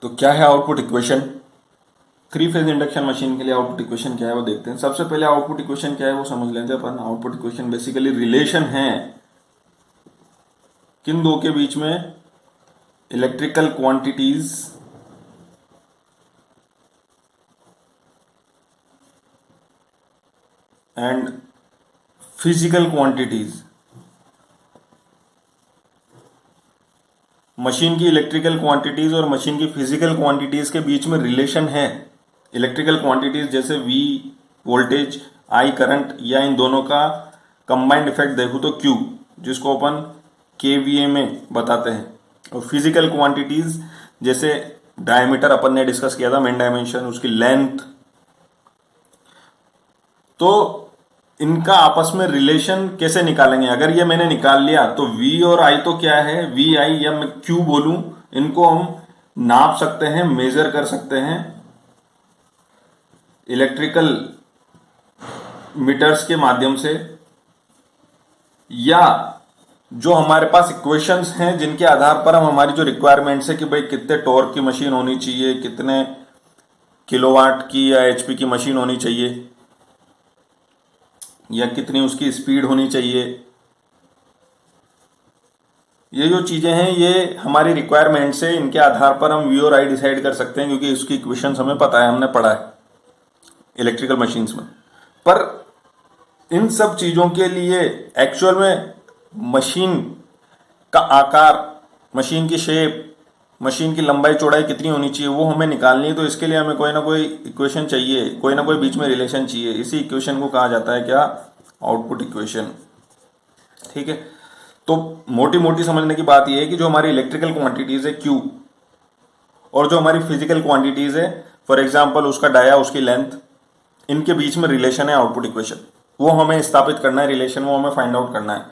तो क्या है output equation? Three phase induction machine के लिए आउटपुट इक्वेशन क्या है वो देखते हैं। सबसे पहले आउटपुट इक्वेशन क्या है वो समझ लेते हैं अपन। आउटपुट इक्वेशन बेसिकली रिलेशन है किन दो के बीच में? Electrical quantities and physical quantities. Machine की इलेक्ट्रिकल क्वांटिटीज और मशीन की फिजिकल क्वांटिटीज के बीच में रिलेशन है। इलेक्ट्रिकल क्वांटिटीज जैसे V वोल्टेज, I करंट, या इन दोनों का कंबाइंड इफेक्ट देखो तो Q, जिसको अपन kVA में बताते हैं। और फिजिकल क्वांटिटीज जैसे डायमीटर अपन ने डिस्कस किया था, मेन डायमेंशन, उसकी लेंथ। तो इनका आपस में रिलेशन कैसे निकालेंगे? अगर ये मैंने निकाल लिया तो V और I तो क्या है, VI या मैं Q बोलूं, इनको हम नाप सकते हैं, मेजर कर सकते हैं इलेक्ट्रिकल मीटर्स के माध्यम से, या जो हमारे पास इक्वेशंस हैं जिनके आधार पर हम हमारी जो रिक्वायरमेंट्स है कि भाई कितने टॉर्क की मशीन होनी चाहिए, कितने किलोवाट की या HP की मशीन होनी चाहिए, या कितनी उसकी स्पीड होनी चाहिए, ये जो चीजें हैं ये हमारी रिक्वायरमेंट्स है। इनके आधार पर हम V और I डिसाइड कर सकते हैं, क्योंकि इसकी इक्वेशंस हमें पता है, हमने पढ़ा है इलेक्ट्रिकल मशीन्स में। पर इन सब चीजों के लिए एक्चुअल में मशीन का आकार, मशीन की शेप, मशीन की लंबाई चौड़ाई कितनी होनी चाहिए वो हमें निकालनी है। तो इसके लिए हमें कोई ना कोई इक्वेशन चाहिए, कोई ना कोई बीच में रिलेशन चाहिए। इसी इक्वेशन को कहा जाता है क्या? Output equation. ठीक है, तो मोटी मोटी समझने की बात यह है कि जो हमारी इलेक्ट्रिकल क्वांटिटीज है Q, और जो हमारी फिजिकल क्वांटिटीज है, फॉर एग्जाम्पल उसका डाया, उसकी लेंथ, इनके बीच में रिलेशन है आउटपुट इक्वेशन। वो हमें स्थापित करना है रिलेशन, वो हमें फाइंड आउट करना है,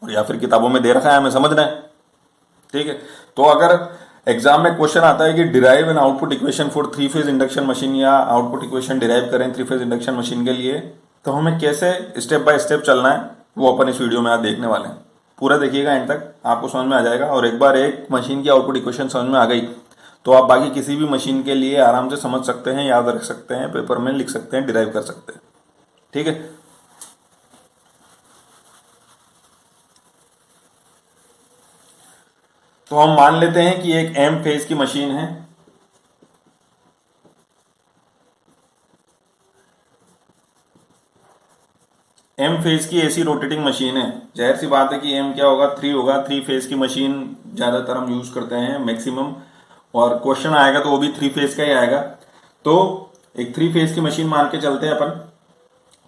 और या फिर किताबों में दे रखा है, हमें समझना है। ठीक है, तो अगर एग्जाम में क्वेश्चन आता है कि derive an output equation for three phase induction machine, या आउटपुट इक्वेशन डिराइव करें थ्री फेज इंडक्शन मशीन के लिए, तो हमें कैसे स्टेप बाय स्टेप चलना है वो अपन इस वीडियो में आज देखने वाले हैं। पूरा देखिएगा एंड तक, आपको समझ में आ जाएगा। और एक बार एक मशीन की आउटपुट इक्वेशन समझ में आ गई तो आप बाकी किसी भी मशीन के लिए आराम से समझ सकते हैं, याद रख सकते हैं, पेपर में लिख सकते हैं, डिराइव कर सकते हैं। ठीक है, तो हम मान लेते हैं कि एक M फेज की मशीन है। M फेज की एसी रोटेटिंग मशीन है। जाहिर सी बात है कि M क्या होगा? 3 होगा। 3 फेज की मशीन ज्यादातर हम यूज करते हैं मैक्सिमम, और क्वेश्चन आएगा तो वो भी 3 फेज का ही आएगा। तो एक 3 फेज की मशीन मान के चलते हैं अपन।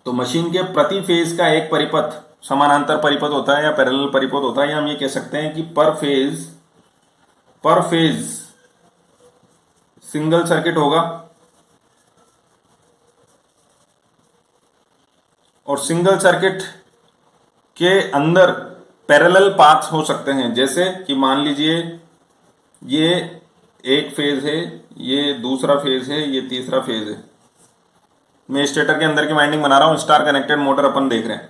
तो मशीन के प्रति फेज का एक परिपथ समानांतर परिपथ होता है या पैरेलल परिपथ होता है, या हम ये कह सकते हैं कि पर फेज सिंगल सर्किट होगा। और सिंगल सर्किट के अंदर पैरेलल पाथ हो सकते हैं। जैसे कि मान लीजिए ये एक फेज है, ये दूसरा फेज है, ये तीसरा फेज है। मैं स्टेटर के अंदर की वाइंडिंग बना रहा हूं, स्टार कनेक्टेड मोटर अपन देख रहे हैं।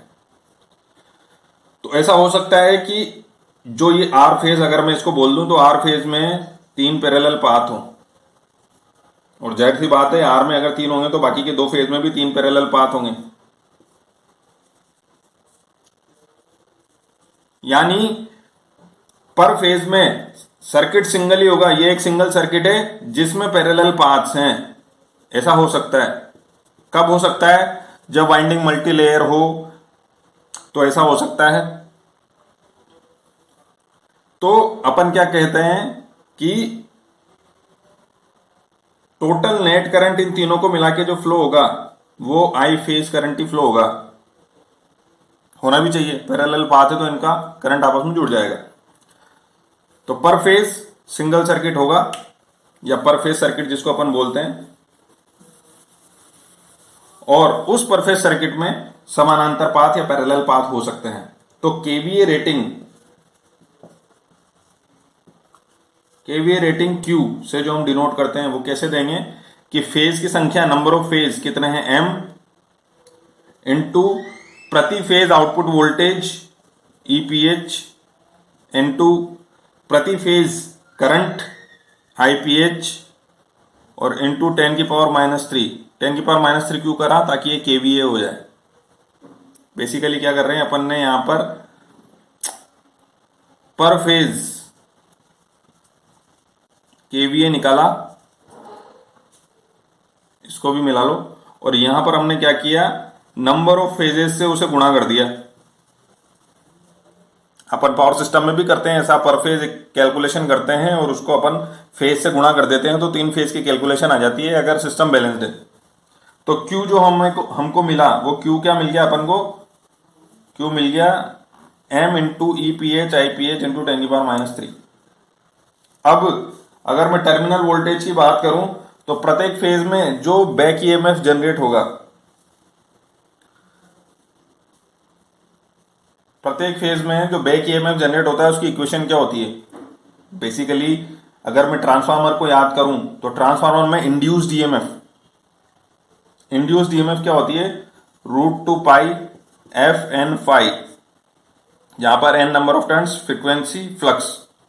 तो ऐसा हो सकता है कि जो ये आर फेज, अगर मैं इसको बोल दूं तो आर फेज में 3 पैरेलल पाथ हो, और जाहिर सी बात है आर में अगर 3 होंगे तो बाकी के 2 फेज में भी 3 पैरेलल पाथ होंगे। यानी पर फेज में सर्किट सिंगल ही होगा। ये एक सिंगल सर्किट है जिसमें पैरेलल पाथ्स हैं। ऐसा हो सकता है। कब हो सकता है? जब वाइंडिंग मल्टी लेयर हो तो ऐसा हो सकता है। तो अपन क्या कहते हैं कि टोटल नेट करंट इन तीनों को मिला के जो फ्लो होगा वो I phase current he flow होगा। होना भी चाहिए, पैरेलल पाथ है तो इनका करंट आपस में जुड़ जाएगा। तो पर फेज सिंगल सर्किट होगा, या पर फेज सर्किट जिसको अपन बोलते हैं, और उस पर फेज सर्किट में समानांतर पाथ या पैरेलल पाथ हो सकते हैं। तो केवीए रेटिंग Q से जो हम डिनोट करते हैं वो कैसे देंगे कि फेज की संख्या, नंबर ऑफ फेज कितने हैं, M, इनटू प्रति phase output voltage EPH, into प्रति फेज करंट IPH और इंटू 10⁻³ 10⁻³ क्यों करा? ताकि ये KVA हो जाए। बेसिकली क्या कर रहे हैं अपन ने यहाँ पर फेज KVA निकाला, इसको भी मिला लो, और यहां पर हमने क्या किया, नंबर ऑफ फेजेस से उसे गुणा कर दिया। अपन पावर सिस्टम में भी करते हैं ऐसा, पर फेज कैलकुलेशन करते हैं और उसको अपन फेज से गुणा कर देते हैं, तो 3 फेज की कैलकुलेशन आ जाती है अगर सिस्टम बैलेंस्ड है। तो Q जो हमको मिला वो Q क्या मिल गया अपन को? Q मिल गया M into EPH IPH into 10⁻³ अब अगर मैं टर्मिनल वोल्टेज की बात करूं तो प्रत्येक फेज में जो बैक EMF जनरेट होगा, प्रत्येक फेज में जो बैक EMF जनरेट होता है उसकी इक्वेशन क्या होती है? बेसिकली अगर मैं ट्रांसफार्मर को याद करूं तो ट्रांसफार्मर में इंड्यूस्ड EMF क्या होती है? √2π FN∅, यहां पर N number of turns, frequency, flux,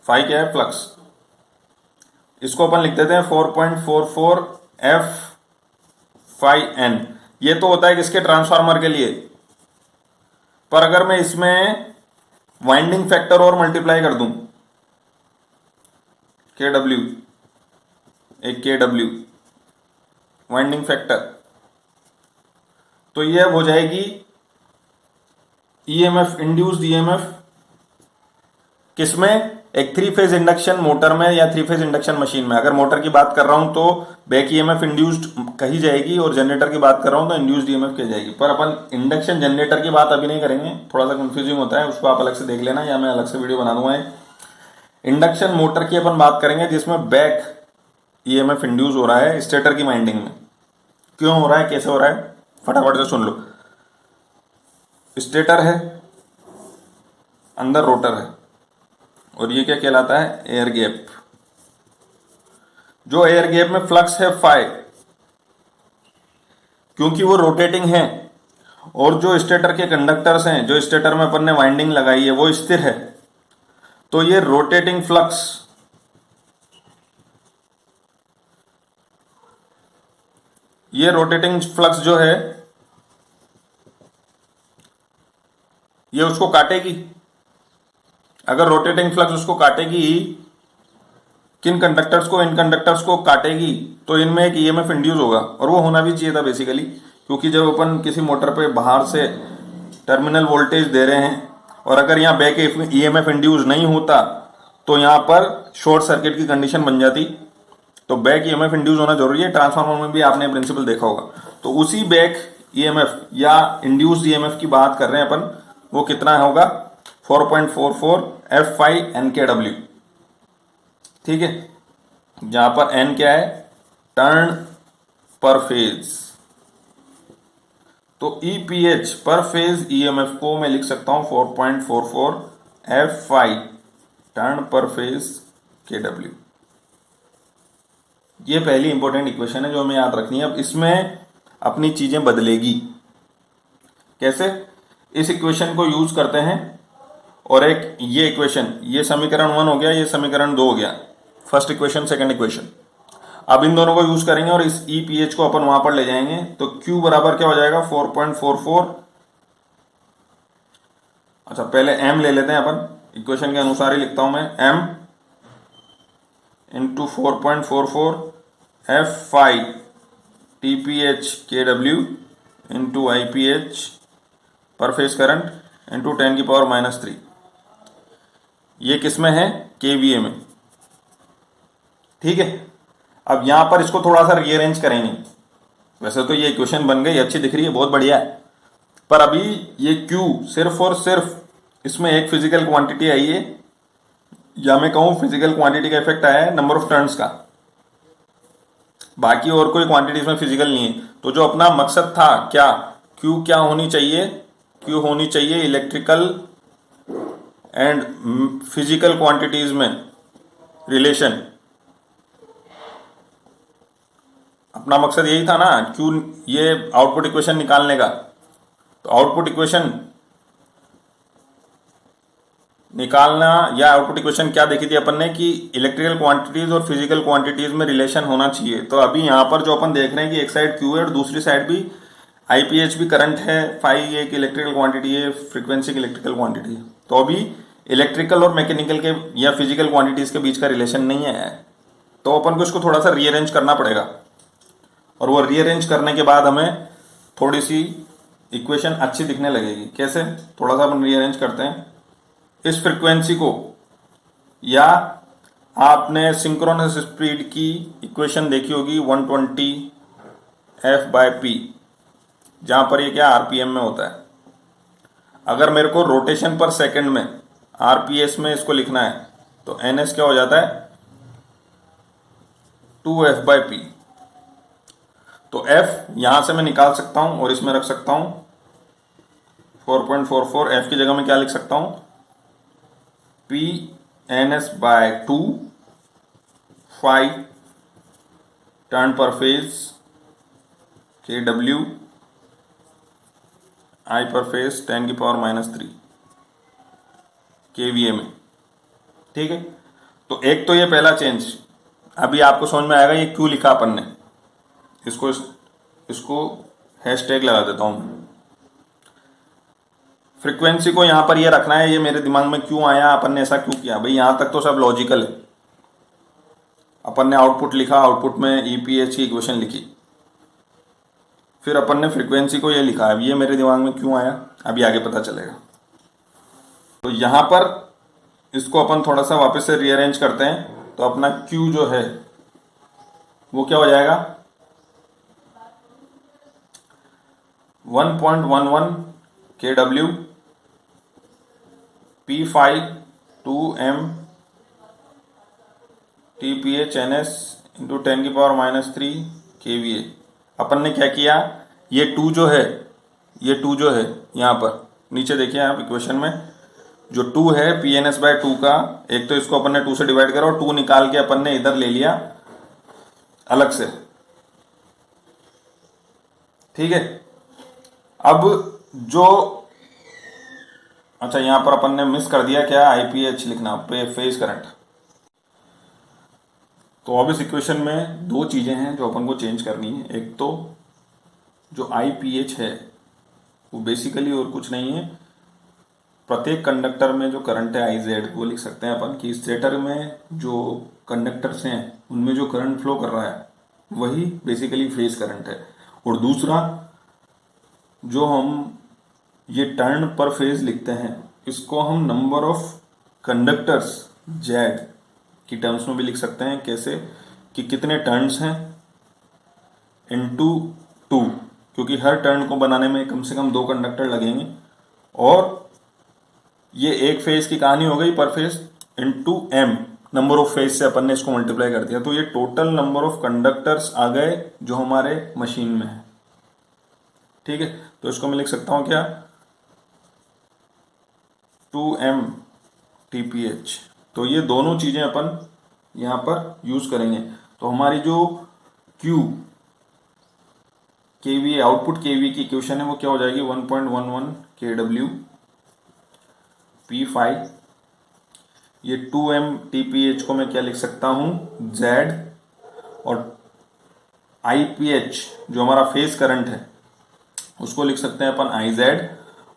phi क्या है? फ्लक्स। इसको अपन लिख देते हैं 4.44 F∅N। ये तो होता है किसके? ट्रांसफार्मर के लिए। पर अगर मैं इसमें वाइंडिंग फैक्टर और मल्टीप्लाई कर दूं, KW, एक KW वाइंडिंग फैक्टर, तो ये अब हो जाएगी EMF, इंड्यूस्ड EMF किसमें? एक 3 फेज इंडक्शन मोटर में या 3 फेज इंडक्शन मशीन में। अगर मोटर की बात कर रहा हूं तो बैक EMF इंड्यूस्ड कही जाएगी, और जनरेटर की बात कर रहा हूं तो इंड्यूस्ड EMF कही जाएगी। पर अपन इंडक्शन जनरेटर की बात अभी नहीं करेंगे, थोड़ा सा कंफ्यूजिंग होता है, उसको आप अलग से देख लेना या मैं अलग से वीडियो बना दूंगा। इंडक्शन मोटर की अपन बात करेंगे जिसमें बैक EMF इंड्यूस हो रहा है स्टेटर की वाइंडिंग में। क्यों हो रहा है, कैसे हो रहा है, फटाफट से सुन लो। स्टेटर है, अंदर रोटर है, और ये क्या कहलाता है? Air gap. जो एयर गैप में फ्लक्स है फाई, क्योंकि वो रोटेटिंग है, और जो स्टेटर के कंडक्टर्स हैं, जो स्टेटर में अपन ने वाइंडिंग लगाई है वो स्थिर है, तो ये रोटेटिंग फ्लक्स, ये रोटेटिंग फ्लक्स जो है ये उसको काटेगी। अगर रोटेटिंग फ्लक्स उसको काटेगी, किन कंडक्टर्स को? इन कंडक्टर्स को काटेगी, तो इनमें एक EMF इंड्यूस होगा, और वो होना भी चाहिए था बेसिकली, क्योंकि जब अपन किसी मोटर पे बाहर से टर्मिनल वोल्टेज दे रहे हैं और अगर यहाँ बैक EMF इंड्यूस नहीं होता तो यहाँ पर शॉर्ट सर्किट की कंडीशन बन जाती। तो बैक EMF इंड्यूस होना जरूरी है। ट्रांसफार्मर में भी आपने प्रिंसिपल देखा होगा। तो उसी बैक EMF या इंड्यूस्ड EMF की बात कर रहे हैं अपन, वो कितना होगा? 4.44 F∅NkW। ठीक है, जहां पर N क्या है? टर्न पर फेज। तो EPH पर फेज EMF को मैं लिख सकता हूं 4.44 F∅ टर्न पर फेज KW। ये पहली इंपॉर्टेंट इक्वेशन है जो हमें याद रखनी है। अब इसमें अपनी चीजें बदलेगी। कैसे? इस इक्वेशन को यूज करते हैं, और एक ये इक्वेशन, ये समीकरण 1 हो गया, ये समीकरण 2 हो गया, फर्स्ट इक्वेशन सेकंड इक्वेशन। अब इन दोनों को यूज करेंगे और इस EPH को अपन वहां पर ले जाएंगे, तो Q बराबर क्या हो जाएगा? 4.44, अच्छा पहले M ले लेते हैं अपन, इक्वेशन के अनुसार ही लिखता हूं मैं, M into 4.44 F∅ TPH KW into IPH पर फेज करंट इंटू 10⁻³ ये किसमें है? KVA में। ठीक है, अब यहां पर इसको थोड़ा सा रीअरेंज करेंगे। वैसे तो ये इक्वेशन बन गई, अच्छी दिख रही है, बहुत बढ़िया है, पर अभी ये Q सिर्फ और सिर्फ इसमें एक फिजिकल क्वांटिटी आई है, या मैं कहूं फिजिकल क्वांटिटी का इफेक्ट आया है नंबर ऑफ टर्न्स का, बाकी और कोई क्वांटिटी इसमें फिजिकल नहीं है। तो जो अपना मकसद था क्या, Q क्या होनी चाहिए? Q होनी चाहिए इलेक्ट्रिकल एंड फिजिकल क्वांटिटीज में रिलेशन। अपना मकसद यही था ना, Q ये आउटपुट इक्वेशन निकालने का। तो आउटपुट इक्वेशन निकालना या आउटपुट इक्वेशन क्या देखी थी अपन ने कि इलेक्ट्रिकल क्वांटिटीज और फिजिकल क्वांटिटीज में रिलेशन होना चाहिए। तो अभी यहाँ पर जो अपन देख रहे हैं कि एक साइड क्यू है और दूसरी साइड भी आईपीएच भी करंट है, फाई एक इलेक्ट्रिकल क्वांटिटी है, फ्रीक्वेंसी की इलेक्ट्रिकल क्वांटिटी है। तो अभी इलेक्ट्रिकल और मैकेनिकल के या फिजिकल क्वांटिटीज के बीच का रिलेशन नहीं है, तो अपन को इसको थोड़ा सा रीअरेंज करना पड़ेगा। और वो रीअरेंज करने के बाद हमें थोड़ी सी इक्वेशन अच्छी दिखने लगेगी। कैसे? थोड़ा सा अपन रीअरेंज करते हैं। इस फ्रीक्वेंसी को, या आपने सिंक्रोनस स्पीड की इक्वेशन देखी होगी 120 F/p, जहां पर ये क्या आरपीएम में होता है। अगर मेरे को रोटेशन पर सेकंड में आरपीएस में इसको लिखना है तो ns क्या हो जाता है 2F/p। तो F यहां से मैं निकाल सकता हूं और इसमें रख सकता हूं 4.44। F की जगह में क्या लिख सकता हूं P ns/2 फाई टर्न पर फेज kW I पर फेज 10⁻³ kVA में। ठीक है, तो एक तो ये पहला चेंज अभी आपको समझ में आएगा। ये क्यों लिखा अपन ने, इसको हैशटैग लगा देता हूं। फ्रीक्वेंसी को यहां पर ये रखना है, ये मेरे दिमाग में क्यों आया, अपन ने ऐसा क्यों किया। भाई यहां तक तो सब लॉजिकल है। अपन ने आउटपुट लिखा, आउटपुट में ईपीएच की इक्वेशन लिखी, फिर अपन ने फ्रीक्वेंसी को ये लिखा। अब ये मेरे दिमाग में क्यों आया अभी आगे पता चलेगा। तो यहां पर इसको अपन थोड़ा सा वापस से रीअरेंज करते हैं। तो अपना Q जो है वो क्या हो जाएगा 1.11 kW P5 2m TPH ns into 10⁻³ kVA। अपन ने क्या किया, ये 2 जो है यहाँ पर नीचे देखिए आप इक्वेशन में जो 2 है PNS/2 का, एक तो इसको अपन ने 2 से डिवाइड करा और 2 निकाल के अपन ने इधर ले लिया अलग से। ठीक है, अब जो अच्छा यहां पर अपन ने मिस कर दिया क्या आईपीएच लिखना, फेज करंट। तो अब इस इक्वेशन में दो चीजें हैं जो अपन को चेंज करनी है। एक तो जो आईपीएच है वो बेसिकली और कुछ नहीं है, प्रत्येक कंडक्टर में जो करंट है आईजेड वो लिख सकते हैं अपन कि स्टेटर में जो कंडक्टर्स हैं उनमें जो करंट फ्लो कर रहा है वही बेसिकली फेज करंट है। और दूसरा जो हम ये टर्न पर फेज लिखते हैं इसको हम नंबर ऑफ कंडक्टर्स जेड की टर्म्स में भी लिख सकते हैं। कैसे कि कितने टर्न्स हैं इनटू 2, क्योंकि हर टर्न को बनाने में कम से कम 2 कंडक्टर लगेंगे। और ये एक फेज की कहानी हो गई पर phase into m number of phase से अपन ने इसको मल्टीप्लाई कर दिया। तो ये टोटल नंबर ऑफ कंडक्टर्स आ गए जो हमारे मशीन में है। ठीक है, तो इसको मैं लिख सकता हूं क्या 2m TPH। तो ये दोनों चीजें अपन यहां पर यूज करेंगे। तो हमारी जो Q kVA आउटपुट kVA की इक्वेशन है वो क्या हो जाएगी 1.11 kW P5। ये 2m TPH को मैं क्या लिख सकता हूं Z, और IPH जो हमारा फेज करंट है उसको लिख सकते हैं अपन IZ,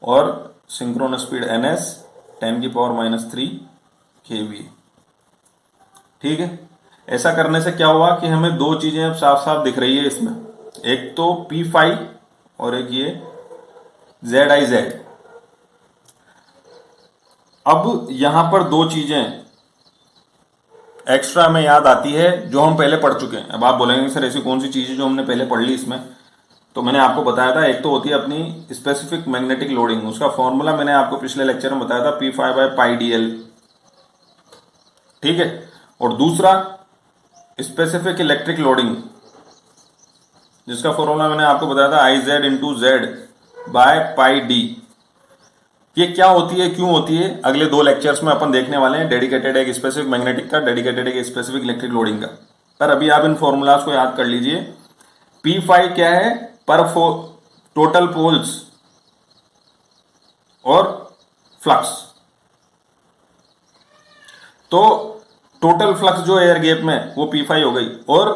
और सिंक्रोनस स्पीड NS 10⁻³ kVA। ठीक है, ऐसा करने से क्या हुआ कि हमें दो चीजें अब साफ साफ दिख रही है इसमें, एक तो P5 और एक ये ZIZ। अब यहां पर दो चीजें एक्स्ट्रा में याद आती है जो हम पहले पढ़ चुके हैं। अब आप बोलेंगे सर ऐसी कौन सी चीजें जो हमने पहले पढ़ ली इसमें, तो मैंने आपको बताया था एक तो होती है अपनी स्पेसिफिक मैग्नेटिक लोडिंग, उसका फॉर्मूला मैंने आपको पिछले लेक्चर में बताया था P5/πdl। ठीक है, और दूसरा स्पेसिफिक इलेक्ट्रिक लोडिंग जिसका फॉर्मूला मैंने आपको बताया था IZ इंटू Z/πd। ये क्या होती है, क्यों होती है, अगले 2 लेक्चर्स में अपन देखने वाले हैं। डेडिकेटेड एक स्पेसिफिक मैग्नेटिक का, डेडिकेटेड एक स्पेसिफिक इलेक्ट्रिक लोडिंग का। पर अभी आप इन फॉर्मूलाज को याद कर लीजिए। P5 क्या है पर टोटल पोल्स और फ्लक्स, तो टोटल फ्लक्स जो एयर गैप में वो P5 हो गई, और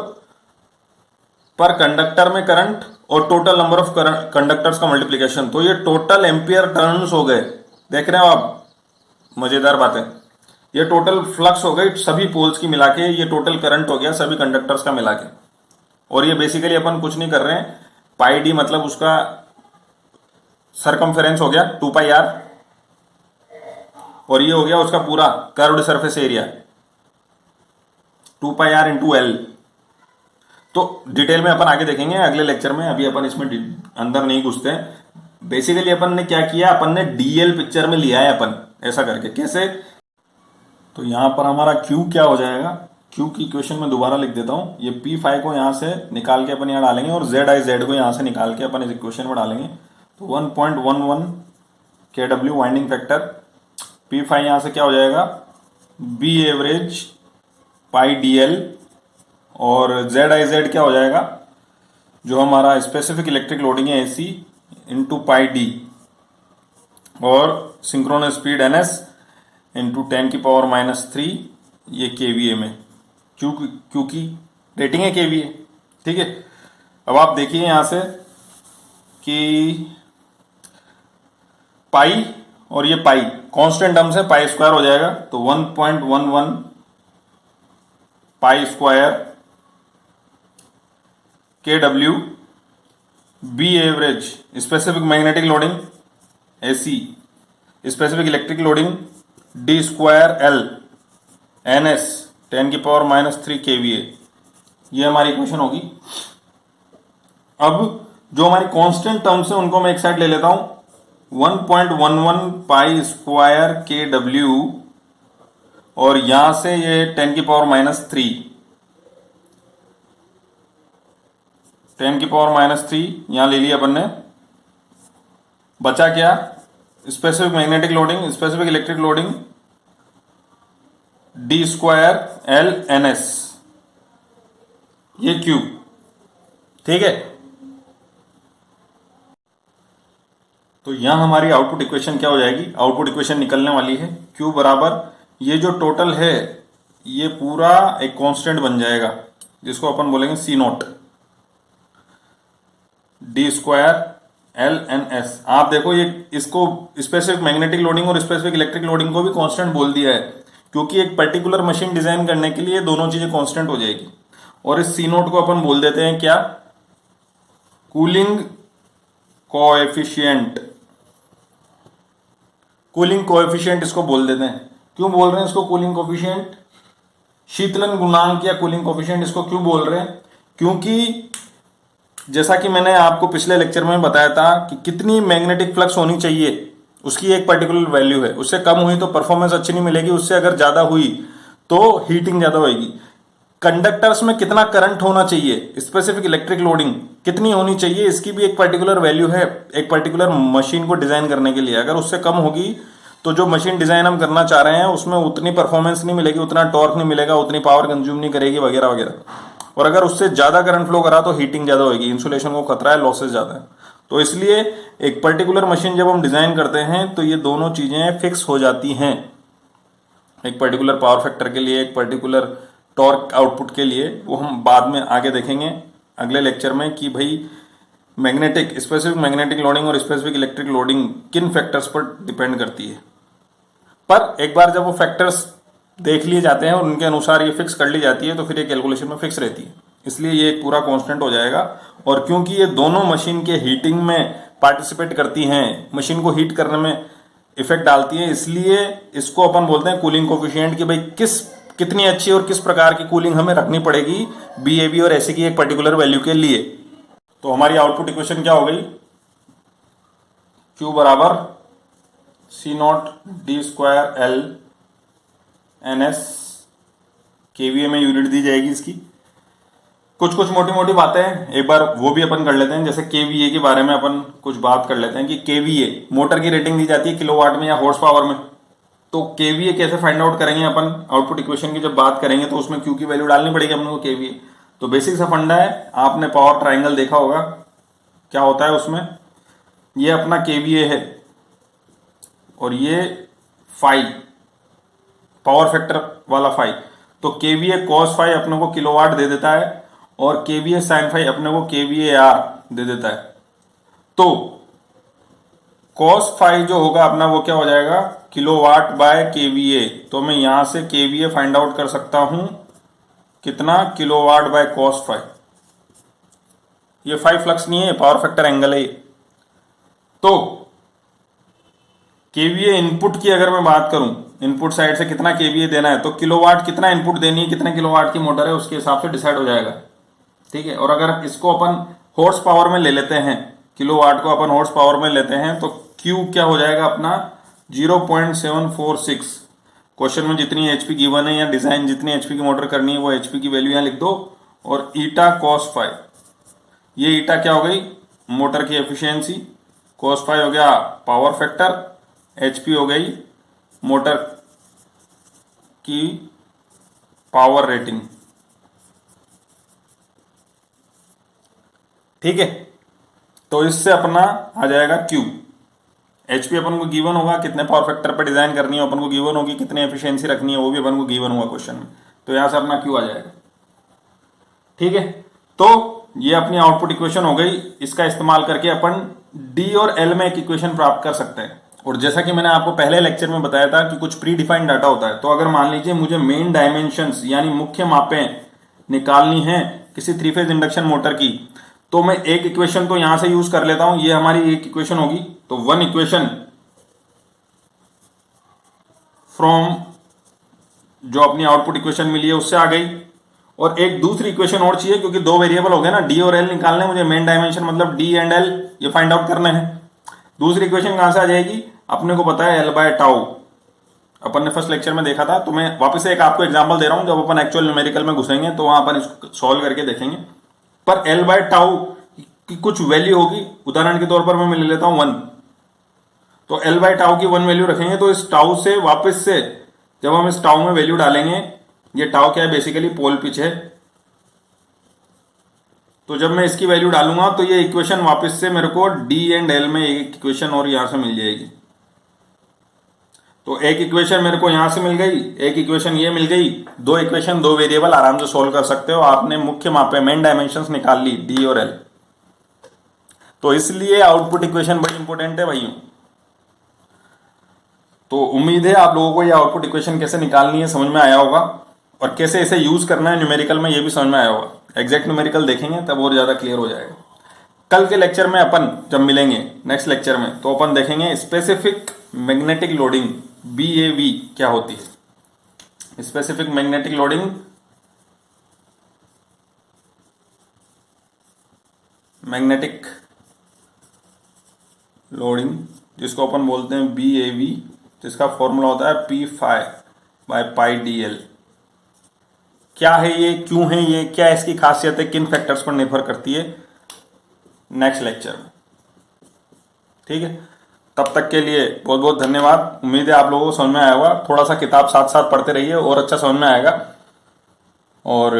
पर कंडक्टर में करंट और टोटल नंबर ऑफ कंडक्टर्स का मल्टीप्लिकेशन, तो ये टोटल एम्पियर टर्न्स हो गए। देख रहे हो आप, मजेदार बात है। ये टोटल फ्लक्स हो गई सभी पोल्स की मिला के, ये टोटल करंट हो गया सभी कंडक्टर्स का मिला के। और ये बेसिकली अपन कुछ नहीं कर रहे हैं, पाई डी मतलब उसका सरकमफेरेंस हो गया 2πr, और ये हो गया उसका पूरा curved surface area 2πr into L. तो डिटेल में अपन आगे देखेंगे अगले लेक्चर में, अभी अपन इसमें अंदर नहीं घुसते हैं। बेसिकली अपन ने क्या किया, अपन ने डीएल पिक्चर में लिया है अपन, ऐसा करके। कैसे, तो यहां पर हमारा Q क्या हो जाएगा, Q की इक्वेशन में दोबारा लिख देता हूं। ये P5 को यहां से निकाल के अपन यहां डालेंगे, और ZIZ को यहां से निकाल के अपन इस इक्वेशन में डालेंगे। तो 1.11 kW वाइंडिंग फैक्टर, P5 यहां से क्या हो जाएगा, B एवरेज पाई DL, और ZIZ क्या हो जाएगा, जो हमारा स्पेसिफिक इलेक्ट्रिक लोडिंग है AC इंटू पाई D, और सिंक्रोनस स्पीड NS इंटू 10⁻³ ये KVA में, क्योंकि रेटिंग है KVA। ठीक है। अब आप देखिए यहां से कि पाई और ये पाई कांस्टेंट टर्म से पाई स्क्वायर हो जाएगा, तो 1.11 pi square KW B average specific magnetic loading AC specific electric loading D square L NS 10⁻³ KVA, ये हमारी इक्वेशन होगी। अब जो हमारी कांस्टेंट टर्म्स है उनको मैं एक साइड ले लेता हूं, 1.11 पाई स्क्वायर KW, और यहां से ये 10⁻³ यहां ले लिया अपन ने। बचा क्या, specific magnetic loading specific electric loading D square L NS, ये Q। ठीक है। तो यहां हमारी आउटपुट इक्वेशन क्या हो जाएगी, आउटपुट इक्वेशन निकलने वाली है Q बराबर, ये जो टोटल है ये पूरा एक कांस्टेंट बन जाएगा जिसको अपन बोलेंगे C0 D square L NS। आप देखो ये इसको स्पेसिफिक मैग्नेटिक लोडिंग और स्पेसिफिक इलेक्ट्रिक लोडिंग को भी कांस्टेंट बोल दिया है, क्योंकि एक पर्टिकुलर मशीन डिजाइन करने के लिए दोनों चीजें कांस्टेंट हो जाएगी। और इस C0 को अपन बोल देते हैं क्या, कूलिंग कोएफिशिएंट। कूलिंग कोएफिशिएंट इसको बोल देते हैं। क्यों बोल रहे हैं इसको कूलिंग कोएफिशिएंट, शीतलन गुणांक या कूलिंग कोएफिशिएंट इसको क्यों बोल रहे हैं, क्योंकि जैसा कि मैंने आपको पिछले लेक्चर में बताया था कि कितनी मैग्नेटिक फ्लक्स होनी चाहिए उसकी एक पर्टिकुलर वैल्यू है, उससे कम हुई तो परफॉर्मेंस अच्छी नहीं मिलेगी, उससे अगर ज्यादा हुई तो हीटिंग ज्यादा होगी। कंडक्टर्स में कितना करंट होना चाहिए, स्पेसिफिक इलेक्ट्रिक लोडिंग कितनी होनी चाहिए, इसकी भी एक पर्टिकुलर वैल्यू है एक पर्टिकुलर मशीन को डिजाइन करने के लिए। अगर उससे कम होगी तो जो मशीन डिजाइन हम करना चाह रहे हैं उसमें उतनी परफॉर्मेंस नहीं मिलेगी, उतना टॉर्क नहीं मिलेगा, उतनी पावर कंज्यूम नहीं करेगी वगैरह वगैरह। और अगर उससे ज्यादा करंट फ्लो करा तो हीटिंग ज्यादा होगी, इंसुलेशन को खतरा है, लॉसेस ज्यादा है। तो इसलिए एक पर्टिकुलर मशीन जब हम डिजाइन करते हैं तो ये दोनों चीजें फिक्स हो जाती हैं, एक पर्टिकुलर पावर फैक्टर के लिए, एक पर्टिकुलर टॉर्क आउटपुट के लिए। वो हम बाद में आगे देखेंगे अगले लेक्चर में कि भाई मैग्नेटिक स्पेसिफिक मैग्नेटिक लोडिंग और स्पेसिफिक इलेक्ट्रिक लोडिंग किन फैक्टर्स पर डिपेंड करती है। पर एक बार जब वो फैक्टर्स देख लिए जाते हैं और उनके अनुसार ये फिक्स कर ली जाती है तो फिर ये कैलकुलेशन में फिक्स रहती है, इसलिए ये एक पूरा कांस्टेंट हो जाएगा। और क्योंकि ये दोनों मशीन के हीटिंग में पार्टिसिपेट करती हैं, मशीन को हीट करने में इफेक्ट डालती है, इसलिए इसको अपन बोलते हैं कूलिंग कोफिशिएंट कि भाई कितनी अच्छी और किस प्रकार की कूलिंग हमें रखनी पड़ेगी BAB और AC की एक पर्टिकुलर वैल्यू के लिए। तो हमारी आउटपुट इक्वेशन क्या हो गई, Q बराबर C0 D square L NS, KVA में यूनिट दी जाएगी इसकी। कुछ मोटी मोटी बातें एक बार वो भी अपन कर लेते हैं, जैसे KVA के बारे में अपन कुछ बात कर लेते हैं कि KVA मोटर की रेटिंग दी जाती है किलोवाट में या हॉर्स पावर में। तो KVA कैसे फाइंड आउट करेंगे अपन, आउटपुट इक्वेशन की जब बात करेंगे तो उसमें Q की वैल्यू डालनी पड़ेगी अपन को KVA। तो बेसिक सा फंडा है, आपने पावर ट्राइंगल देखा होगा, क्या होता है उसमें, ये अपना KVA है और ये फाई पावर फैक्टर वाला फाई, तो केवीए कॉस फाई अपने को किलोवाट दे देता है और केवीए साइन फाई अपने को केवीए आर दे देता है। तो कॉस फाई जो होगा अपना वो क्या हो जाएगा, किलोवाट बाय केवीए। तो मैं यहां से केवीए फाइंड आउट कर सकता हूं कितना, किलोवाट बाय कॉस फाई। ये फाई फ्लक्स नहीं है, पावर फैक्टर एंगल है। तो केवीए इनपुट की अगर मैं बात करूं, इनपुट साइड से कितना केवीए देना है, तो किलोवाट कितना इनपुट देनी है, कितने किलोवाट की मोटर है उसके हिसाब से डिसाइड हो जाएगा। ठीक है, और अगर इसको अपन हॉर्स पावर में ले लेते हैं, किलोवाट को अपन हॉर्स पावर में लेते हैं, तो Q क्या हो जाएगा अपना 0.746। क्वेश्चन में जितनी एचपी गिवन है या डिजाइन जितनी एचपी की मोटर करनी है वो एचपी की वैल्यू यहां लिख दो। और ईटा कॉस फाई, ये ईटा क्या हो गई, मोटर की एफिशिएंसी, कॉस फाई हो गया पावर फैक्टर, एचपी हो गई मोटर की पावर रेटिंग। ठीक है, तो इससे अपना आ जाएगा Q। एचपी अपन को गिवन होगा, कितने पावर फैक्टर पर डिजाइन करनी है अपन को गिवन होगी, कितनी एफिशिएंसी रखनी है वो भी अपन को गिवन होगा क्वेश्चन में। तो यहां से अपना Q आ जाएगा। ठीक है, तो ये अपनी आउटपुट इक्वेशन हो गई। इसका इस्तेमाल करके अपन डी और एल में एक इक्वेशन प्राप्त कर सकते हैं। और जैसा कि मैंने आपको पहले लेक्चर में बताया था कि कुछ प्री डिफाइंड डाटा होता है। तो अगर मान लीजिए मुझे मेन डायमेंशंस यानी मुख्य मापें निकालनी है किसी थ्री फेज इंडक्शन मोटर की, तो मैं एक इक्वेशन तो यहां से यूज कर लेता हूं, ये हमारी एक इक्वेशन होगी। तो वन इक्वेशन फ्रॉम जो अपनी आउटपुट इक्वेशन मिली है उससे आ गई, और एक दूसरी इक्वेशन और चाहिए क्योंकि दो वेरिएबल हो गए ना, डी और एल निकालने, मुझे मेन डायमेंशन मतलब डी एंड एल ये फाइंड आउट करने हैं। दूसरी इक्वेशन कहां से आ जाएगी, अपने को पता है एल बाय टाउ, अपन ने फर्स्ट लेक्चर में देखा था। तो मैं वापस से एक आपको एग्जांपल दे रहा हूं, जब अपन एक्चुअल न्यूमेरिकल में घुसेंगे तो वहां अपन इसको सॉल्व करके देखेंगे। पर एल बाय टाउ की कुछ वैल्यू होगी, उदाहरण के तौर पर मैं ले लेता हूं 1। तो एल बाय टाउ की 1 वैल्यू रखेंगे, तो इस टाउ से वापस से जब हम इस टाउ में वैल्यू डालेंगे, ये टाउ क्या है, बेसिकली पोल पिच है। तो जब मैं इसकी वैल्यू डालूंगा तो ये इक्वेशन वापस से मेरे को डी एंड एल में एक इक्वेशन और यहां से मिल जाएगी। तो एक इक्वेशन मेरे को यहां से मिल गई, एक इक्वेशन ये मिल गई, दो इक्वेशन दो वेरिएबल आराम से सोल्व कर सकते हो। आपने मुख्य मापे मेन डायमेंशंस निकाल ली डी और एल। तो इसलिए आउटपुट इक्वेशन बड़ी इंपॉर्टेंट है भाइयों। तो उम्मीद है आप लोगों को ये आउटपुट इक्वेशन कैसे निकालनी है समझ में आया होगा, और कैसे इसे यूज करना है न्यूमेरिकल में ये भी समझ में आया होगा। एग्जैक्ट न्यूमेरिकल देखेंगे तब और ज्यादा क्लियर हो जाएगा। कल के लेक्चर में अपन जब मिलेंगे नेक्स्ट लेक्चर में, तो अपन देखेंगे स्पेसिफिक मैग्नेटिक लोडिंग BAV क्या होती है। Specific magnetic loading, magnetic loading जिसको अपन बोलते हैं BAV, जिसका फॉर्मूला होता है P∅/πdl। क्या है ये, क्यों है ये, क्या इसकी खासियत है, किन फैक्टर्स पर निर्भर करती है, नेक्स्ट लेक्चर में। ठीक है, तब तक के लिए बहुत बहुत धन्यवाद। उम्मीद है आप लोगों को समझ में आया होगा। थोड़ा सा किताब साथ साथ पढ़ते रहिए और अच्छा समझ में आएगा, और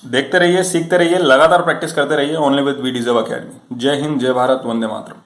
देखते रहिए, सीखते रहिए, लगातार प्रैक्टिस करते रहिए। Only with we deserve academy. जय हिंद, जय भारत, वंदे मातरम।